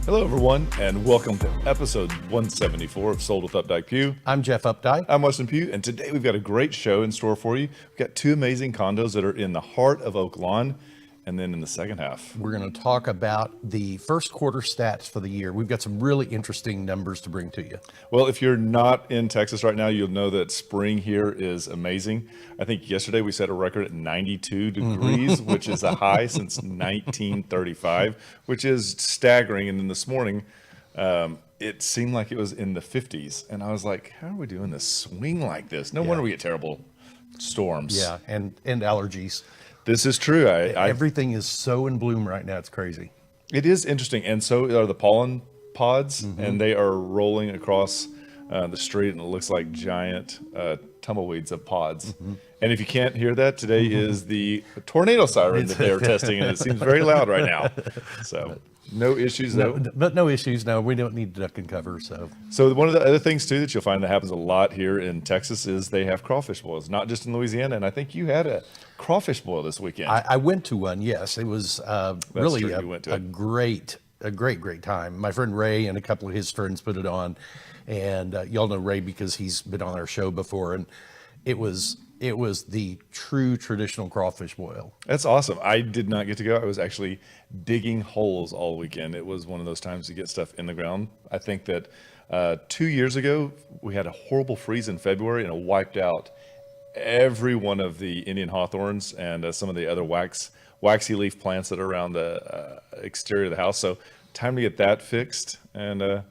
Hello, everyone, and welcome to episode 174 of Sold with Updike Pugh. I'm Jeff Updike. I'm Weston Pugh, and today we've got a great show in store for you. We've got two amazing condos that are in the heart of Oak Lawn, and then in the second half, We're going to talk about the first quarter stats for the year. We've got some really interesting numbers to bring to you. well, if you're not in Texas right now, you'll know that spring here is amazing. I think yesterday we set a record at 92 degrees, which is a high since 1935, which is staggering. And then this morning, it seemed like it was in the 50s. And I was like, how are we doing this swing like this? No wonder we get terrible storms. Yeah, and allergies. This is true. Everything is so in bloom right now. It's crazy. It is interesting. And so are the pollen pods, and they are rolling across the street, and it looks like giant tumbleweeds of pods. And if you can't hear that, today is the tornado siren that they're testing, and it seems very loud right now. So no issues though. But no issues. No, we don't need duck and cover. So one of the other things too that you'll find that happens a lot here in Texas is they have crawfish boils, not just in Louisiana. And I think you had a crawfish boil this weekend. I went to one. Yes, it was really true. a great time. My friend Ray and a couple of his friends put it on, and y'all know Ray because he's been on our show before, and it was the true traditional crawfish boil. That's awesome. I did not get to go. I was actually digging holes all weekend. It was one of those times to get stuff in the ground. I think that 2 years ago, we had a horrible freeze in February, and it wiped out every one of the Indian hawthorns and some of the other waxy leaf plants that are around the exterior of the house. So time to get that fixed, and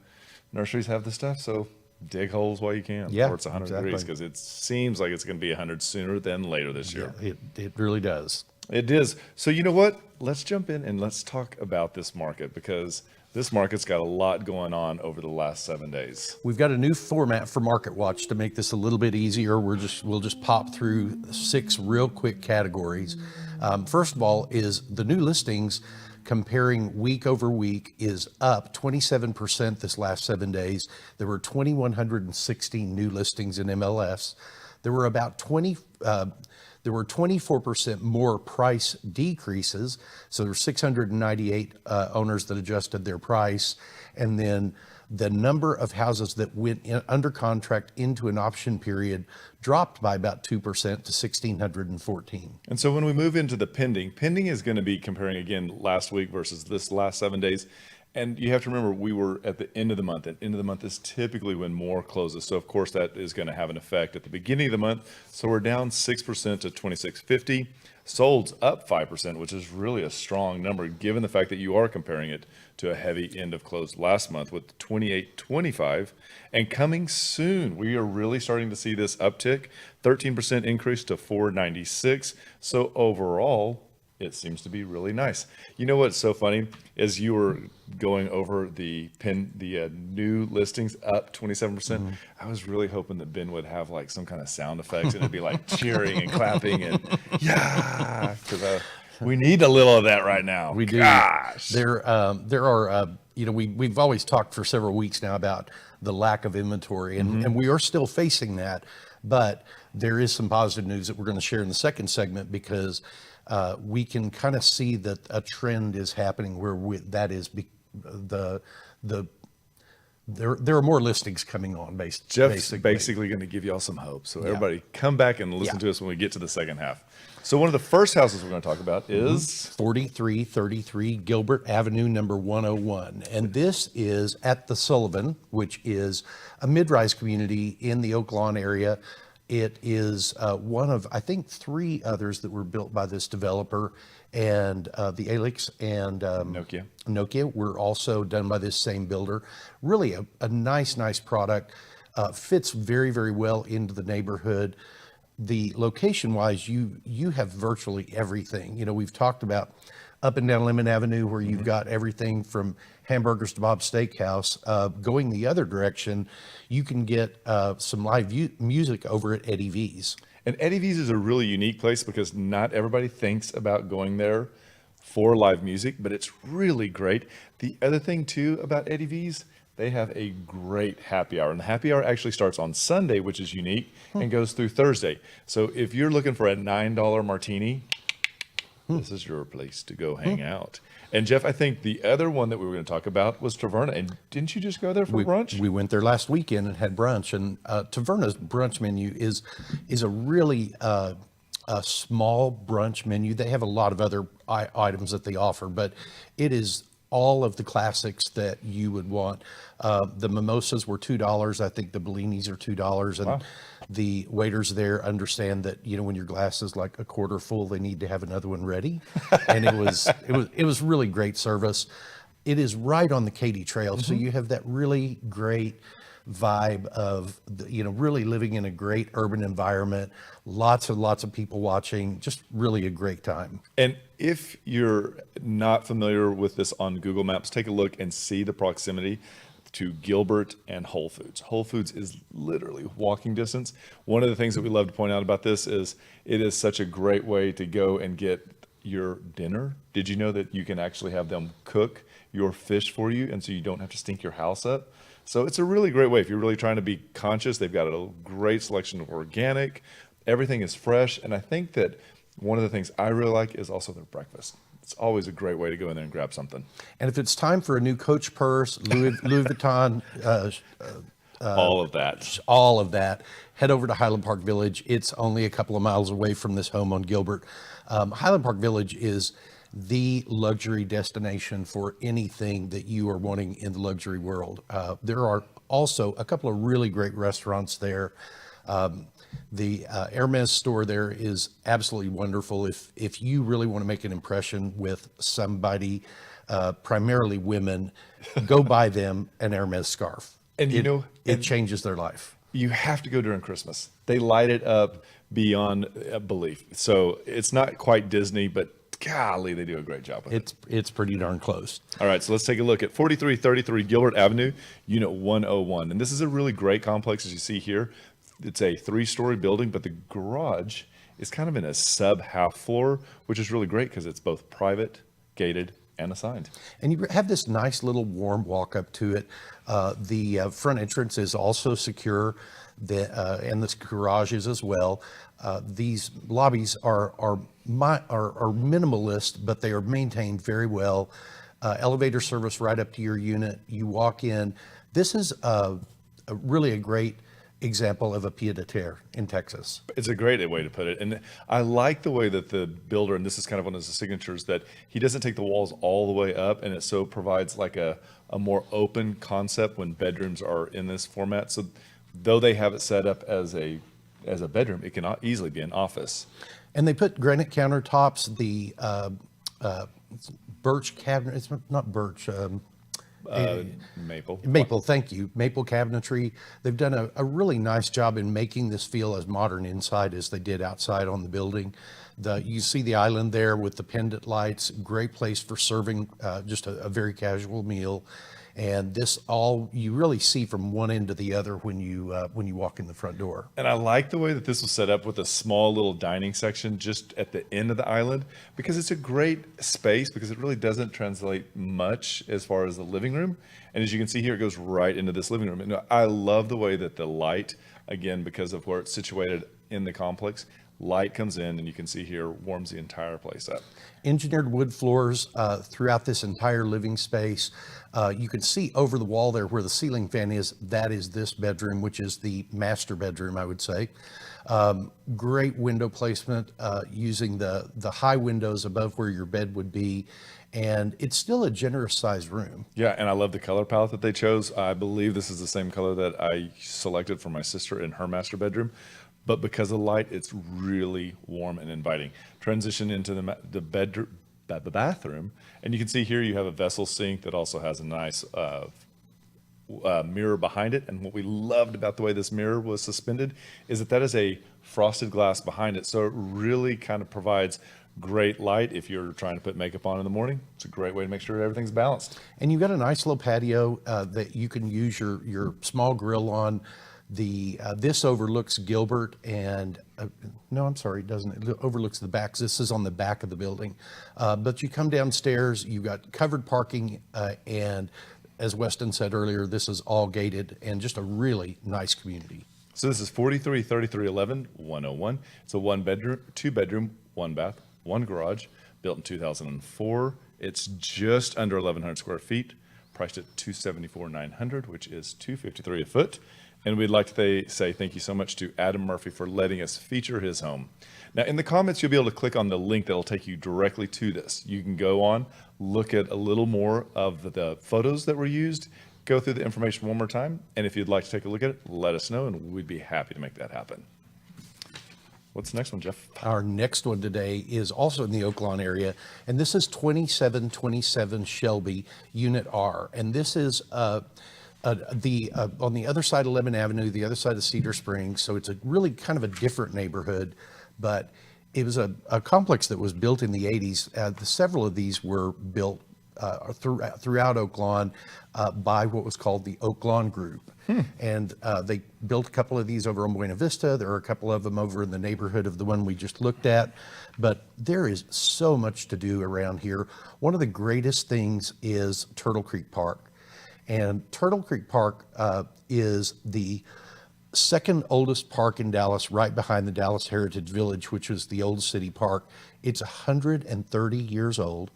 nurseries have the stuff. So dig holes while you can, Yeah, before it's 100 degrees, because it seems like it's going to be 100 sooner than later this year. Yeah, it really does. It is. So you know what? Let's jump in and let's talk about this market, because this market's got a lot going on over the last 7 days. We've got a new format for Market Watch to make this a little bit easier. We'll just pop through 6 real quick categories. First of all is the new listings comparing week over week is up 27% this last 7 days. There were 2,116 new listings in MLS. There were about 24% more price decreases. So there were 698 owners that adjusted their price. And then the number of houses that went under contract into an option period dropped by about 2% to 1,614. And so when we move into the pending is going to be comparing again last week versus this last 7 days. And you have to remember, we were at the end of the month, and end of the month is typically when more closes. So of course that is going to have an effect at the beginning of the month. So we're down 6% to 2,650. Sold's up 5%, which is really a strong number given the fact that you are comparing it to a heavy end of close last month with 2825. And coming soon, we are really starting to see this uptick, 13% increase to 496. So overall, it seems to be really nice. You know what's so funny is you were going over the new listings up 27%. I was really hoping that Ben would have like some kind of sound effects, and it'd be like cheering and clapping and yeah, because we need a little of that right now. We do. Gosh. There are, we've always talked for several weeks now about the lack of inventory, and we are still facing that, but there is some positive news that we're going to share in the second segment, because we can kind of see that a trend is happening where there are more listings coming on. Jeff's basically going to give y'all some hope. So everybody come back and listen to us when we get to the second half. So one of the first houses we're going to talk about is 4333 Gilbert Avenue, number 101. And this is at the Sullivan, which is a mid-rise community in the Oak Lawn area. It is one of, I think, 3 others that were built by this developer, and the Alix and Nokia were also done by this same builder. Really a nice product, fits very, very well into the neighborhood. The location-wise, you have virtually everything. You know, we've talked about up and down Lemon Avenue, where you've got everything from hamburgers to Bob's Steakhouse. Going the other direction, you can get some live music over at Eddie V's. And Eddie V's is a really unique place because not everybody thinks about going there for live music, but it's really great. The other thing too about Eddie V's, they have a great happy hour, and the happy hour actually starts on Sunday, which is unique, and goes through Thursday. So if you're looking for a $9 martini, this is your place to go hang out. And Jeff, I think the other one that we were going to talk about was Taverna. And didn't you just go there for brunch? We went there last weekend and had brunch. And Taverna's brunch menu is a really a small brunch menu. They have a lot of other items that they offer, but it is all of the classics that you would want. The mimosas were $2. I think the bellinis are $2. And the waiters there understand that, when your glass is like a quarter full, they need to have another one ready. And it was really great service. It is right on the Katy Trail. So you have that really great vibe of, really living in a great urban environment, lots of people watching, just really a great time. And if you're not familiar with this on Google Maps, take a look and see the proximity to Gilbert and Whole Foods. Whole Foods is literally walking distance. One of the things that we love to point out about this is it is such a great way to go and get your dinner. Did you know that you can actually have them cook your fish for you, and so you don't have to stink your house up? So it's a really great way if you're really trying to be conscious. They've got a great selection of organic. Everything is fresh. And I think that one of the things I really like is also their breakfast. It's always a great way to go in there and grab something. And if it's time for a new Coach purse, Louis Vuitton, all of that, head over to Highland Park Village. It's only a couple of miles away from this home on Gilbert. Highland Park Village is the luxury destination for anything that you are wanting in the luxury world. There are also a couple of really great restaurants there. The Hermes store there is absolutely wonderful. If you really want to make an impression with somebody, primarily women, go buy them an Hermes scarf. And it changes their life. You have to go during Christmas. They light it up beyond belief. So it's not quite Disney, but golly, they do a great job with it. It's pretty darn close. All right, so let's take a look at 4333 Gilbert Avenue, Unit 101. And this is a really great complex, as you see here. It's a 3-story building, but the garage is kind of in a sub-half floor, which is really great because it's both private, gated, and assigned. And you have this nice little warm walk up to it. The front entrance is also secure, and the garage is as well. These lobbies are minimalist, but they are maintained very well. Elevator service right up to your unit. You walk in. This is really a great example of a pied-à-terre in Texas. It's a great way to put it. And I like the way that the builder, and this is kind of one of his signatures, that he doesn't take the walls all the way up, and it so provides like a more open concept when bedrooms are in this format. So though they have it set up as a bedroom, it can easily be an office. And they put granite countertops, the birch cabinet, it's not birch, Maple, thank you. Maple cabinetry. They've done a really nice job in making this feel as modern inside as they did outside on the building. You see the island there with the pendant lights, great place for serving just a very casual meal. And this all you really see from one end to the other when you walk in the front door. And I like the way that this was set up with a small little dining section just at the end of the island, because it's a great space because it really doesn't translate much as far as the living room. And as you can see here, it goes right into this living room. And I love the way that the light, again, because of where it's situated in the complex, light comes in, and you can see here, warms the entire place up. Engineered wood floors throughout this entire living space. You can see over the wall there where the ceiling fan is, that is this bedroom, which is the master bedroom, I would say. Great window placement using the high windows above where your bed would be. And it's still a generous sized room. Yeah, and I love the color palette that they chose. I believe this is the same color that I selected for my sister in her master bedroom. But because of the light, it's really warm and inviting. Transition into the bathroom, and you can see here you have a vessel sink that also has a nice mirror behind it. And what we loved about the way this mirror was suspended is that is a frosted glass behind it. So it really kind of provides great light if you're trying to put makeup on in the morning. It's a great way to make sure everything's balanced. And you've got a nice little patio that you can use your small grill on. This overlooks Gilbert and no, I'm sorry, it doesn't. It overlooks the back. This is on the back of the building. But you come downstairs, you've got covered parking, and as Weston said earlier, this is all gated and just a really nice community. So this is 433311 101. It's a 1 bedroom, 2 bedroom, 1 bath, 1 garage, built in 2004. It's just under 1,100 square feet, priced at $274,900, which is $253 a foot. And we'd like to say thank you so much to Adam Murphy for letting us feature his home. Now, in the comments, you'll be able to click on the link that'll take you directly to this. You can go on, look at a little more of the photos that were used, go through the information one more time, and if you'd like to take a look at it, let us know, and we'd be happy to make that happen. What's the next one, Jeff? Our next one today is also in the Oak Lawn area, and this is 2727 Shelby, Unit R. And this is on the other side of Lemon Avenue, the other side of Cedar Springs, so it's a really kind of a different neighborhood, but it was a complex that was built in the 80s. Several of these were built throughout Oak Lawn by what was called the Oak Lawn Group. And they built a couple of these over on Buena Vista. There are a couple of them over in the neighborhood of the one we just looked at. But there is so much to do around here. One of the greatest things is Turtle Creek Park. And Turtle Creek Park is the second oldest park in Dallas, right behind the Dallas Heritage Village, which was the old city park. It's 130 years old.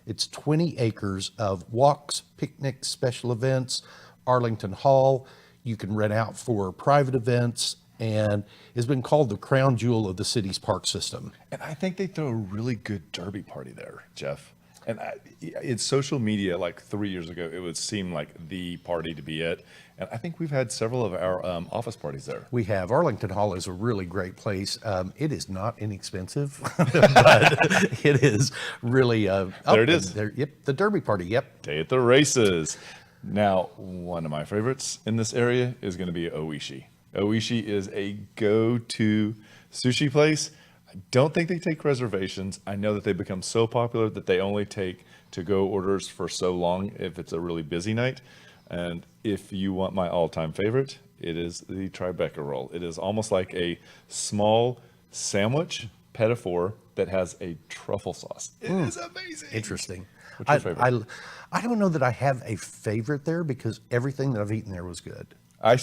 It's 20 acres of walks, picnics, special events, Arlington Hall. You can rent out for private events, and has been called the crown jewel of the city's park system. And I think they throw a really good derby party there, Jeff. And it's social media, like 3 years ago, it would seem like the party to be it. And I think we've had several of our office parties there. We have. Arlington Hall is a really great place. It is not inexpensive, but it is really There it is. Yep, the derby party. Yep. Day at the races. Now, one of my favorites in this area is going to be Oishi. Oishi is a go-to sushi place. I don't think they take reservations. I know that they become so popular that they only take to-go orders for so long if it's a really busy night. And if you want my all-time favorite, it is the Tribeca roll. It is almost like a small sandwich, petit four, that has a truffle sauce. It is amazing. Interesting. What's your favorite? I don't know that I have a favorite there because everything that I've eaten there was good. I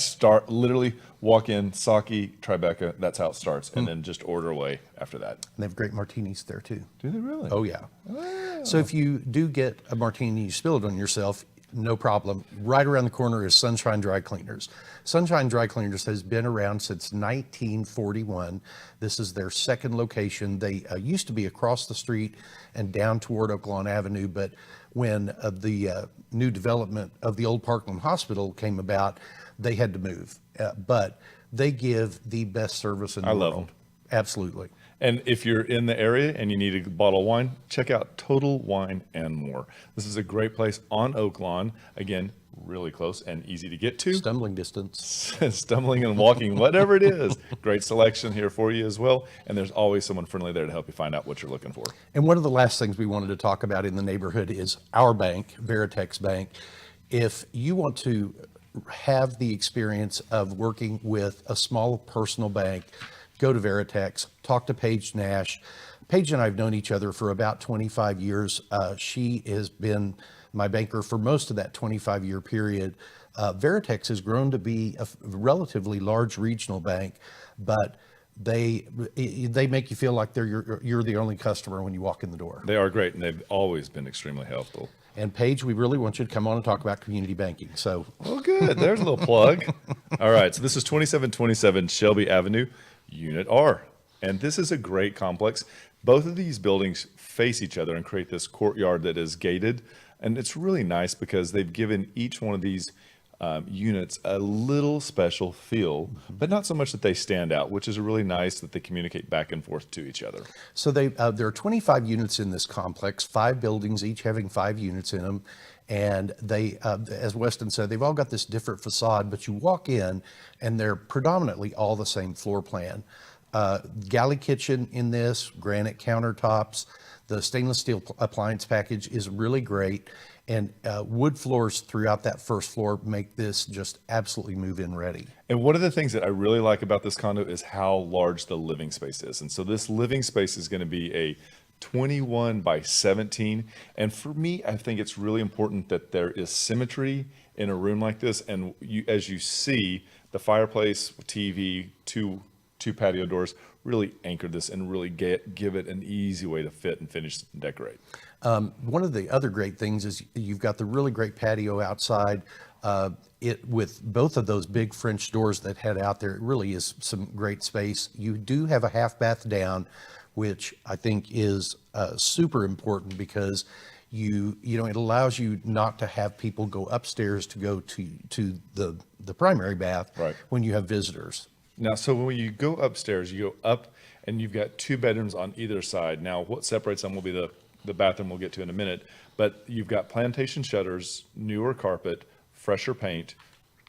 literally walk in, sake, Tribeca, that's how it starts, and then just order away after that. And they have great martinis there too. Do they really? Oh yeah. So if you do get a martini, you spill it on yourself, no problem. Right around the corner is Sunshine Dry Cleaners. Sunshine Dry Cleaners has been around since 1941. This is their second location. They used to be across the street and down toward Oak Lawn Avenue, but when the new development of the old Parkland Hospital came about, they had to move. But they give the best service in the world. I love them. Absolutely. And if you're in the area and you need a bottle of wine, check out Total Wine and More. This is a great place on Oak Lawn. Again, really close and easy to get to. Stumbling distance. Stumbling and walking, whatever it is. Great selection here for you as well. And there's always someone friendly there to help you find out what you're looking for. And one of the last things we wanted to talk about in the neighborhood is our bank, Veritex Bank. If you want to have the experience of working with a small personal bank, go to Veritex, talk to Paige Nash. Paige and I have known each other for about 25 years. She has been my banker for most of that 25-year period. Veritex has grown to be a relatively large regional bank, but they make you feel like you're the only customer when you walk in the door. They are great, and they've always been extremely helpful. And Paige, we really want you to come on and talk about community banking. So, well, good. There's a little plug. All right. So this is 2727 Shelby Avenue, Unit R. And this is a great complex. Both of these buildings face each other and create this courtyard that is gated. And it's really nice because they've given each one of these units a little special feel, but not so much that they stand out, which is really nice that they communicate back and forth to each other. So there are 25 units in this complex, 5 buildings, each having 5 units in them. And they, as Weston said, they've all got this different facade, but you walk in and they're predominantly all the same floor plan. Galley kitchen in this, granite countertops. The stainless steel appliance package is really great. And wood floors throughout that first floor make this just absolutely move-in ready. And one of the things that I really like about this condo is how large the living space is. And so this living space is going to be a 21 by 17. And for me, I think it's really important that there is symmetry in a room like this. And as you see, the fireplace, TV, two 2 patio doors really anchor this and really give it an easy way to fit and finish and decorate. One of the other great things is you've got the really great patio outside. It with both of those big French doors that head out there, it really is some great space. You do have a half bath down, which I think is super important because you know it allows you not to have people go upstairs to go to the primary bath Right. when you have visitors. Now, so when you go upstairs, you go up and you've got 2 bedrooms on either side. Now, what separates them will be the bathroom we'll get to in a minute, but you've got plantation shutters, newer carpet, fresher paint,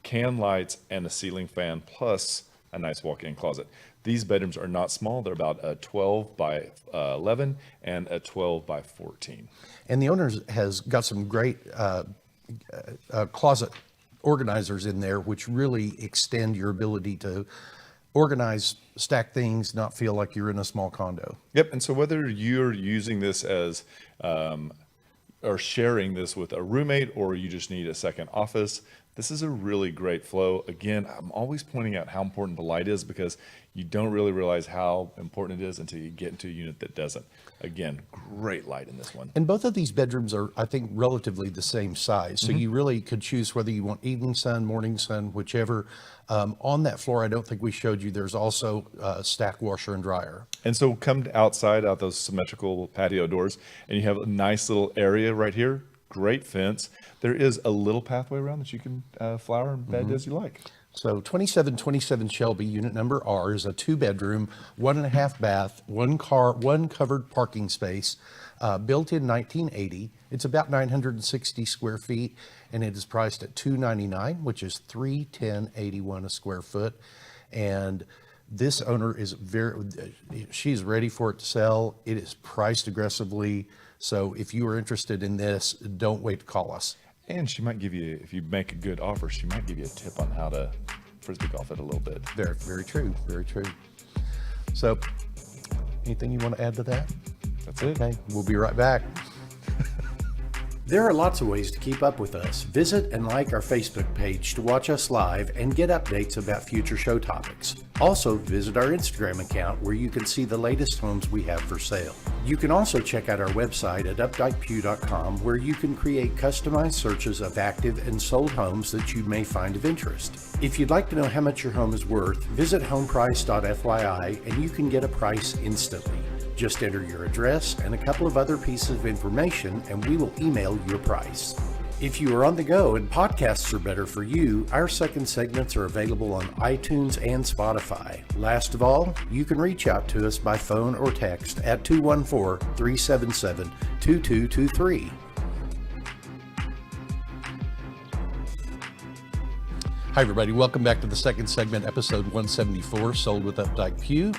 can lights, and a ceiling fan, plus a nice walk-in closet. These bedrooms are not small. They're about a 12 by 11 and a 12 by 14. And the owner has got some great closet organizers in there, which really extend your ability to organize, stack things, not feel like you're in a small condo. Yep, and so whether you're using this as, or sharing this with a roommate, or you just need a second office, this is a really great flow. Again, I'm always pointing out how important the light is because you don't really realize how important it is until you get into a unit that doesn't. Again, great light in this one. And both of these bedrooms are, I think, relatively the same size. So you really could choose whether you want evening sun, morning sun, whichever. On that floor, I don't think we showed you, there's also a stack washer and dryer. And so come outside out those symmetrical patio doors, and you have a nice little area right here. Great fence. There is a little pathway around that you can flower and bed as you like. So 2727 Shelby, unit number R, is a 2-bedroom, 1.5 bath, one covered parking space, built in 1980. It's about 960 square feet, and it is priced at $299, which is $310.81 a square foot. And this owner is she's ready for it to sell. It is priced aggressively. So if you are interested in this, don't wait to call us. And she might give you, if you make a good offer, she might give you a tip on how to frisbee golf it a little bit. Very, very true. Very true. So anything you want to add to that? That's it. Okay, we'll be right back. There are lots of ways to keep up with us. Visit and like our Facebook page to watch us live and get updates about future show topics. Also, visit our Instagram account where you can see the latest homes we have for sale. You can also check out our website at updikepugh.com where you can create customized searches of active and sold homes that you may find of interest. If you'd like to know how much your home is worth, visit homeprice.fyi and you can get a price instantly. Just enter your address and a couple of other pieces of information and we will email you a price. If you are on the go and podcasts are better for you, our second segments are available on iTunes and Spotify. Last of all, you can reach out to us by phone or text at 214-377-2223. Hi everybody, welcome back to the second segment, episode 174, Sold with Updike Pugh.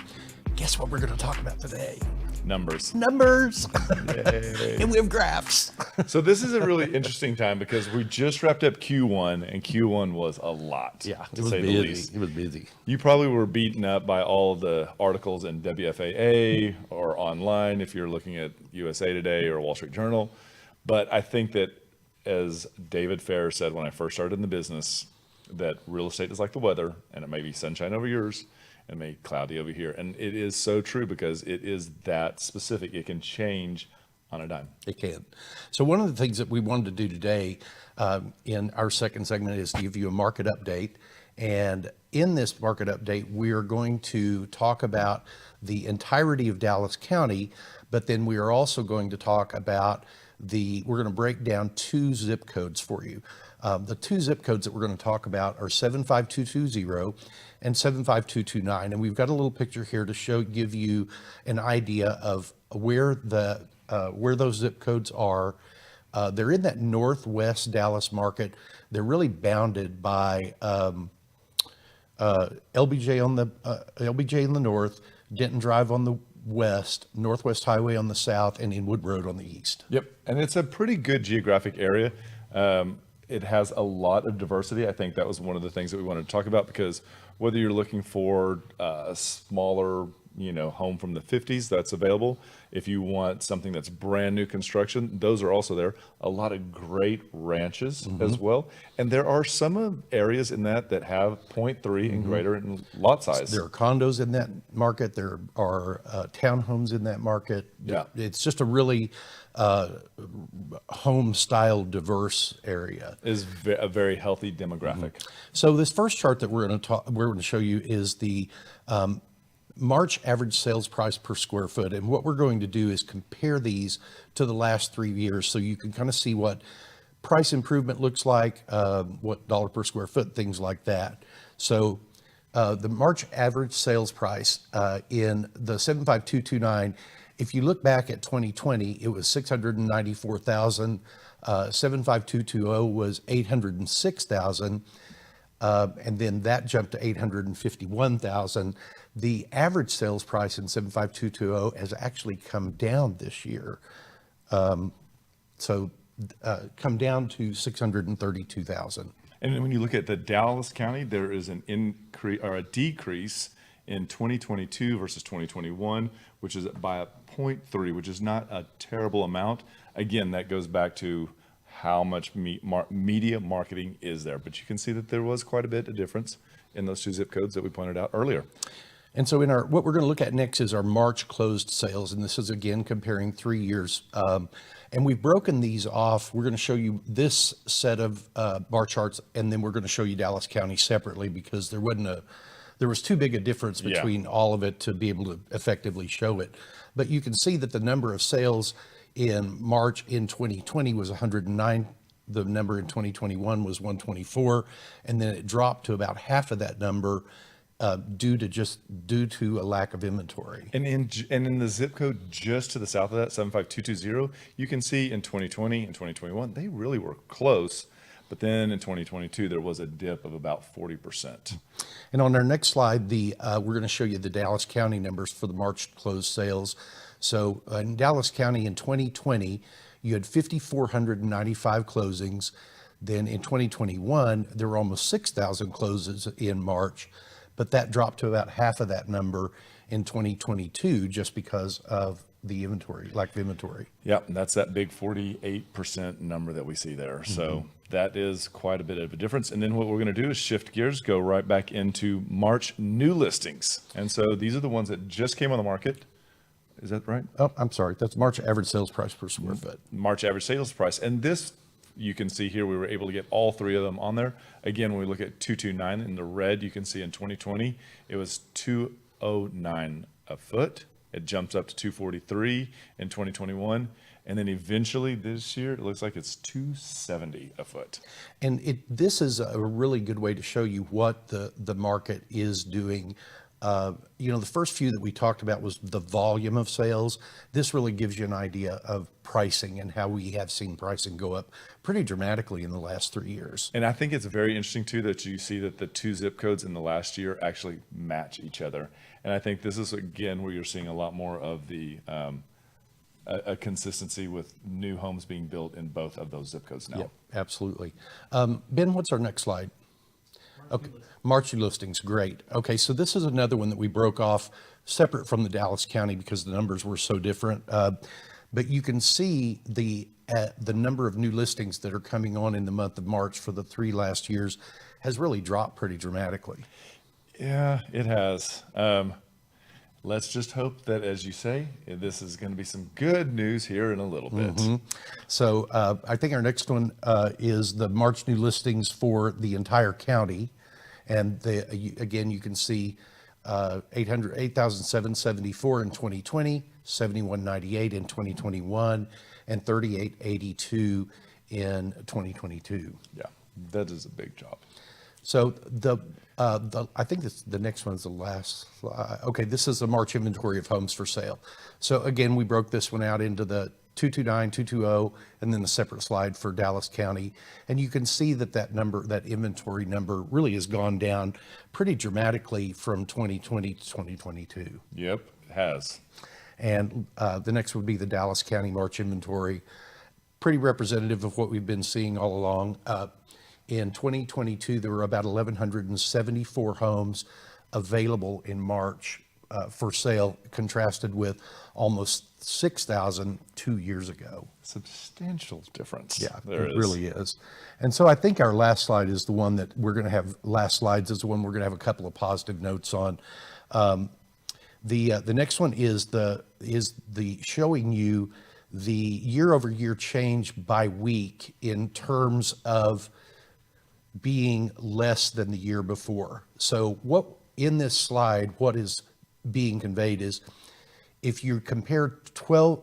Guess what we're going to talk about today? Numbers. Numbers. Yay. And we have graphs. So this is a really interesting time because we just wrapped up Q1 and Q1 was a lot. Yeah, to say the least. It was busy. You probably were beaten up by all of the articles in WFAA or online if you're looking at USA Today or Wall Street Journal. But I think that, as David Fair said when I first started in the business, that real estate is like the weather, and it may be sunshine over yours, and may cloudy over here. And it is so true because it is that specific. It can change on a dime. It can. So one of the things that we wanted to do today in our second segment is to give you a market update. And in this market update, we are going to talk about the entirety of Dallas County, but then we are also going to talk about we're going to break down 2 zip codes for you. The 2 zip codes that we're going to talk about are 75220 and 75229. And we've got a little picture here to give you an idea of where those zip codes are. They're in that northwest Dallas market. They're really bounded by LBJ in the north, Denton Drive on the west, Northwest Highway on the south, and Inwood Road on the east. Yep, and it's a pretty good geographic area. It has a lot of diversity. I think that was one of the things that we wanted to talk about because whether you're looking for a smaller home from the 50s, that's available. If you want something that's brand new construction, those are also there. A lot of great ranches as well. And there are some areas in that have 0.3 and greater in lot size. There are condos in that market. There are townhomes in that market. Yeah. It's just a really home style diverse area. Is a very healthy demographic. So this first chart that we're going to show you is the March average sales price per square foot. And what we're going to do is compare these to the last 3 years so you can kind of see what price improvement looks like, what dollar per square foot, things like that. So the March average sales price in the 75229, if you look back at 2020, it was 694,000. 75220 was 806,000. And then that jumped to 851,000. The average sales price in 75220 has actually come down this year. Come down to 632,000. And when you look at the Dallas County, there is an increase or a decrease in 2022 versus 2021, which is by a 0.3, which is not a terrible amount. Again, that goes back to how much media marketing is there. But you can see that there was quite a bit of difference in those two zip codes that we pointed out earlier. And so what we're going to look at next is our March closed sales. And this is again comparing 3 years. And we've broken these off. We're going to show you this set of bar charts, and then we're going to show you Dallas County separately because there was too big a difference between all of it to be able to effectively show it. But you can see that the number of sales in March in 2020 was 109. The number in 2021 was 124, and then it dropped to about half of that number due to a lack of inventory. And in the zip code just to the south of that, 75220, you can see in 2020 and 2021 they really were close. But then in 2022, there was a dip of about 40%. And on our next slide, we're going to show you the Dallas County numbers for the March closed sales. So in Dallas County in 2020, you had 5,495 closings. Then in 2021, there were almost 6,000 closes in March, but that dropped to about half of that number in 2022 just because of the inventory, lack of inventory. Yeah, and that's that big 48% number that we see there. So that is quite a bit of a difference. And then what we're going to do is shift gears, go right back into March new listings. And so these are the ones that just came on the market. Is that right? Oh, I'm sorry. That's March average sales price per square foot. March average sales price. And this, you can see here, we were able to get all three of them on there. Again, when we look at 229 in the red, you can see in 2020, it was 209 a foot. It jumps up to 243 in 2021. And then eventually this year, it looks like it's 270 a foot. And this is a really good way to show you what the market is doing. The first few that we talked about was the volume of sales. This really gives you an idea of pricing and how we have seen pricing go up pretty dramatically in the last 3 years. And I think it's very interesting too that you see that the two zip codes in the last year actually match each other. And I think this is again where you're seeing a lot more of the a consistency with new homes being built in both of those zip codes now. Yep, absolutely. Ben, what's our next slide? Okay, March listings, great. Okay, so this is another one that we broke off separate from the Dallas County because the numbers were so different. But you can see the number of new listings that are coming on in the month of March for the 3 last years has really dropped pretty dramatically. Yeah, it has. Let's just hope that, as you say, this is going to be some good news here in a little bit. So I think our next one is the March new listings for the entire county. And again, you can see 8,774 in 2020, 7,198 in 2021, and 3,882 in 2022. Yeah, that is a big job. So I think the next one's the last slide. Okay, this is the March inventory of homes for sale. So again, we broke this one out into the 229, 220, and then the separate slide for Dallas County. And you can see that inventory number really has gone down pretty dramatically from 2020 to 2022. Yep, it has. And the next would be the Dallas County March inventory, pretty representative of what we've been seeing all along. In 2022, there were about 1,174 homes available in March for sale, contrasted with almost 6,000 2 years ago. Substantial difference. Yeah, there it is. really is. And so I think our last slide is the one that we're going to have. Last slides is the one we're going to have a couple of positive notes on. The next one is the showing you the year-over-year change by week in terms of being less than the year before. So what in this slide, what is being conveyed is, if you compare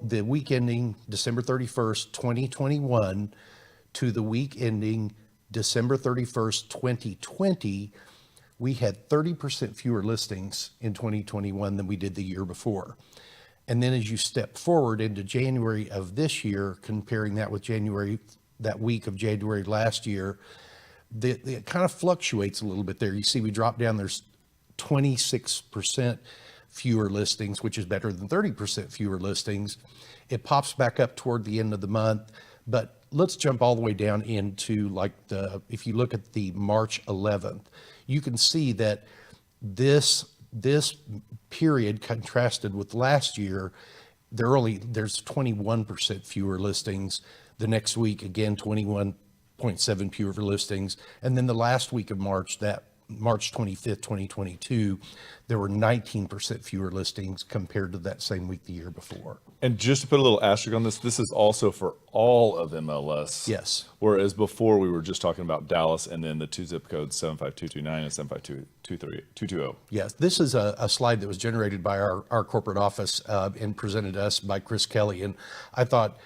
the week ending December 31st, 2021 to the week ending December 31st, 2020, we had 30% fewer listings in 2021 than we did the year before. And then as you step forward into January of this year, comparing that with January, that week of January last year, it kind of fluctuates a little bit there. You see we drop down, there's 26% fewer listings, which is better than 30% fewer listings. It pops back up toward the end of the month, but let's jump all the way down into if you look at the March 11th, you can see that this period contrasted with last year, there's 21% fewer listings. The next week, again, 21.7 fewer listings. And then the last week of March, that March 25th, 2022, there were 19% fewer listings compared to that same week the year before. And just to put a little asterisk on this, this is also for all of MLS. Yes. Whereas before we were just talking about Dallas and then the two zip codes, 75229 and 75220. Yes, this is a slide that was generated by our corporate office and presented to us by Chris Kelly. And I thought,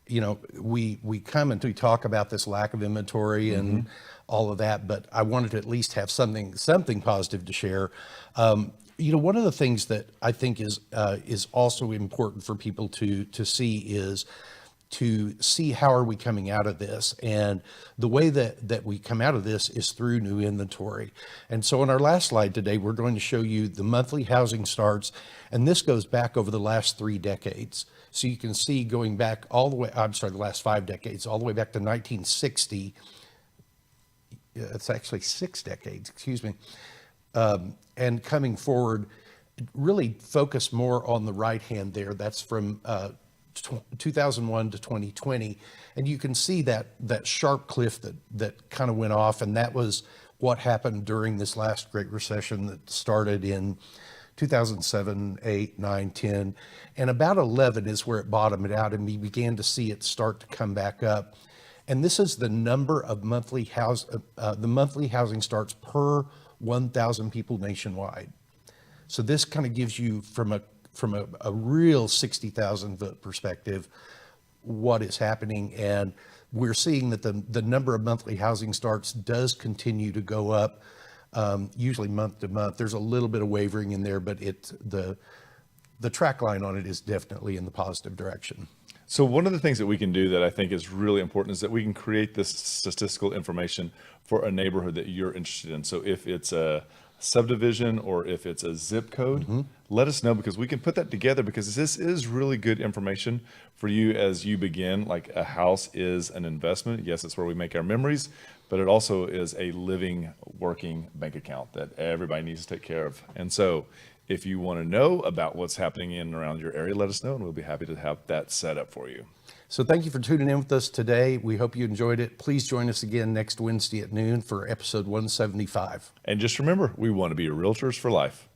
we come and we talk about this lack of inventory and all of that, but I wanted to at least have something positive to share. One of the things that I think is also important for people to see is to see how are we coming out of this. And the way that we come out of this is through new inventory. And so on our last slide today, we're going to show you the monthly housing starts. And this goes back over the last 3 decades. So you can see going back all the way, the last 5 decades, all the way back to 1960. It's actually 6 decades, excuse me. And coming forward, really focus more on the right hand there. That's from 2001 to 2020. And you can see that sharp cliff that kind of went off. And that was what happened during this last Great Recession that started in 2007, 8, 9, 10. And about 11 is where it bottomed out, and we began to see it start to come back up. And this is the number of monthly housing starts per 1,000 people nationwide. So this kind of gives you from a real 60,000 foot perspective what is happening. And we're seeing that the number of monthly housing starts does continue to go up, usually month to month. There's a little bit of wavering in there, but the track line on it is definitely in the positive direction. So one of the things that we can do that I think is really important is that we can create this statistical information for a neighborhood that you're interested in. So if it's a subdivision or if it's a zip code, let us know, because we can put that together, because this is really good information for you as you begin. Like, a house is an investment. Yes, it's where we make our memories, but it also is a living, working bank account that everybody needs to take care of. And so if you want to know about what's happening in and around your area, let us know, and we'll be happy to have that set up for you. So thank you for tuning in with us today. We hope you enjoyed it. Please join us again next Wednesday at noon for episode 175. And just remember, we want to be your realtors for life.